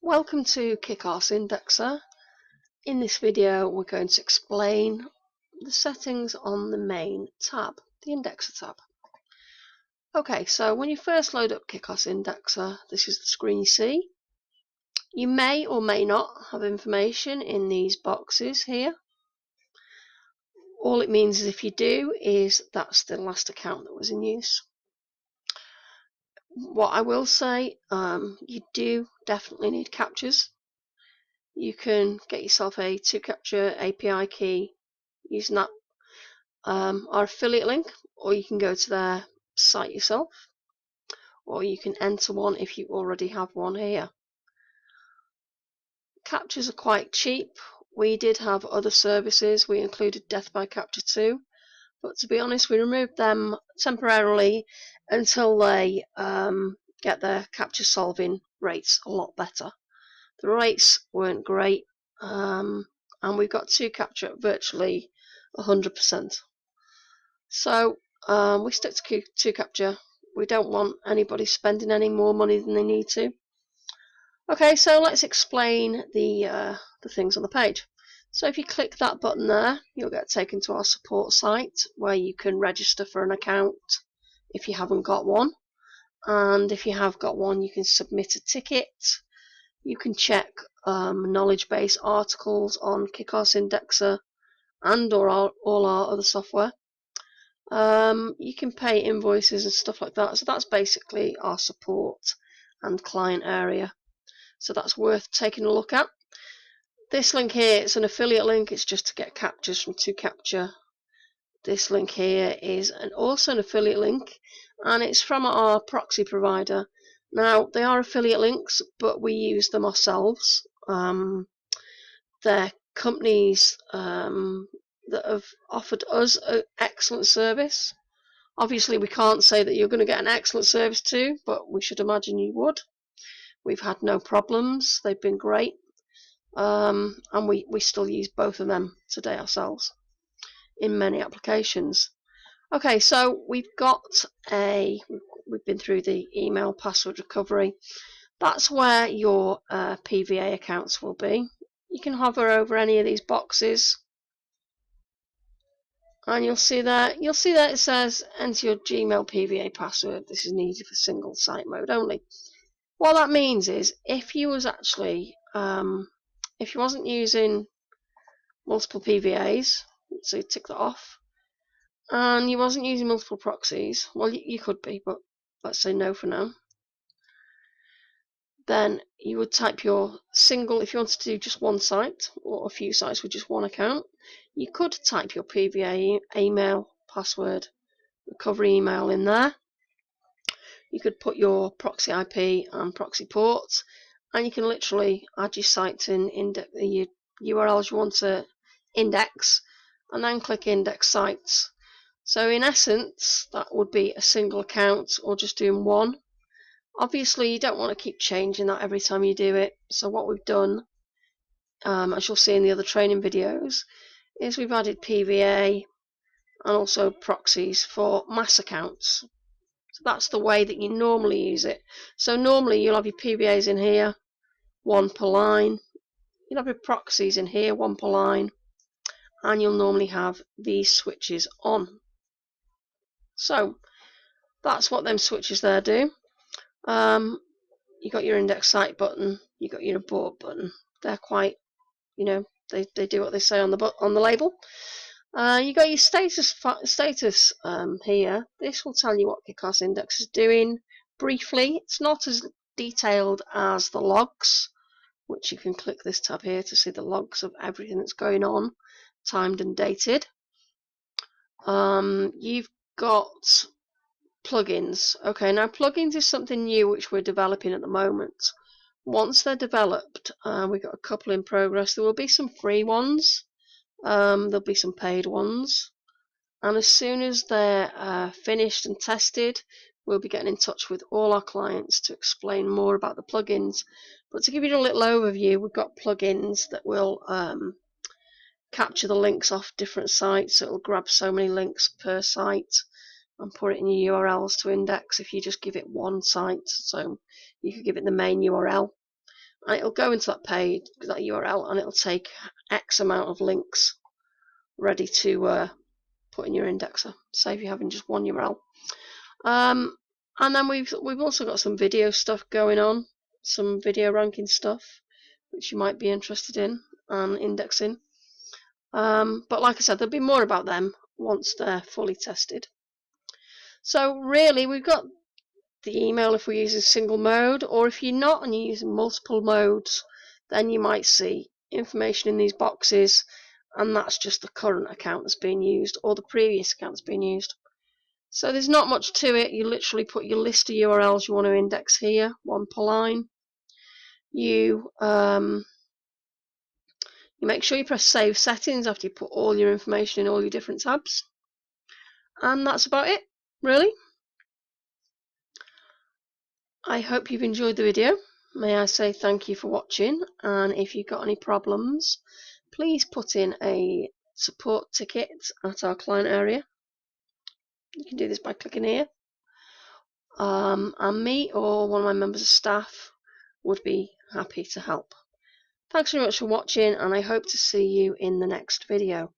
Welcome to KickASS Indexer. In this video we're going to explain the settings on the main tab, the Indexer tab. Okay, so when you first load up KickASS Indexer, this is the screen you see. You may or may not have information in these boxes here. All it means is if you do is that's the last account that was in use. What I will say, you do definitely need captures. You can get yourself a 2-capture API key using that, our affiliate link, or you can go to their site yourself, or you can enter one if you already have one here. Captures are quite cheap. We did have other services. We included Death by Capture too, but to be honest, we removed them temporarily until they get their capture solving rates a lot better. The rates weren't great, and we've got 2-capture at virtually 100%. So we stick to 2-capture. We don't want anybody spending any more money than they need to. Okay, so let's explain the things on the page. So if you click that button there, you'll get taken to our support site where you can register for an account if you haven't got one, and if you have got one, you can submit a ticket. You can check knowledge base articles on KickASS Indexer and or all our other software. You can pay invoices and stuff like that. So that's basically our support and client area. So that's worth taking a look at. This link here, it's an affiliate link. It's just to get captures from 2-capture. This link here is also an affiliate link, and it's from our proxy provider. Now, they are affiliate links, but we use them ourselves. They're companies that have offered us an excellent service. Obviously, we can't say that you're going to get an excellent service too, but we should imagine you would. We've had no problems. They've been great. And we still use both of them today ourselves in many applications. Okay, so we've been through the email password recovery. That's where your PVA accounts will be. You can hover over any of these boxes, and you'll see that it says enter your Gmail PVA password. This is needed for single site mode only. What that means is if you was actually if you wasn't using multiple PVAs, so you tick that off, and you wasn't using multiple proxies, well, you could be, but let's say no for now, then you would type your single, if you wanted to do just one site or a few sites with just one account, you could type your PVA email password recovery email in there. You could put your proxy IP and proxy ports, and you can literally add your sites in your URLs you want to index, and then click index sites. So in essence, that would be a single account or just doing one. Obviously, you don't want to keep changing that every time you do it. So what we've done, as you'll see in the other training videos, is we've added PVA and also proxies for mass accounts. So that's the way that you normally use it. So normally you'll have your PVAs in here, one per line. You'll have your proxies in here, one per line, and you'll normally have these switches on. So that's what them switches there do. You got your index site button, you got your abort button. They're quite, they do what they say on the label. You got your status here. This will tell you what KickASS Index is doing briefly. It's not as detailed as the logs, which you can click this tab here to see the logs of everything that's going on, timed and dated. You've got plugins. Okay, now plugins is something new which we're developing at the moment. Once they're developed, we've got a couple in progress. There will be some free ones, there'll be some paid ones, and as soon as they're finished and tested, we'll be getting in touch with all our clients to explain more about the plugins. But to give you a little overview, we've got plugins that will capture the links off different sites. So it'll grab so many links per site and put it in your URLs to index if you just give it one site. So you could give it the main URL, and it'll go into that page, that URL, and it'll take X amount of links ready to put in your indexer. Save you having just one URL. And then we've also got some video stuff going on, some video ranking stuff, which you might be interested in and indexing. But like I said, there'll be more about them once they're fully tested. So really, we've got the email if we're using single mode, or if you're not and you're using multiple modes, then you might see information in these boxes, and that's just the current account that's being used or the previous account that's being used. So there's not much to it. You literally put your list of URLs you want to index here, one per line. You make sure you press Save Settings after you put all your information in all your different tabs. And that's about it, really. I hope you've enjoyed the video. May I say thank you for watching, and if you've got any problems, please put in a support ticket at our client area. You can do this by clicking here. And me or one of my members of staff would be happy to help. Thanks very much for watching, and I hope to see you in the next video.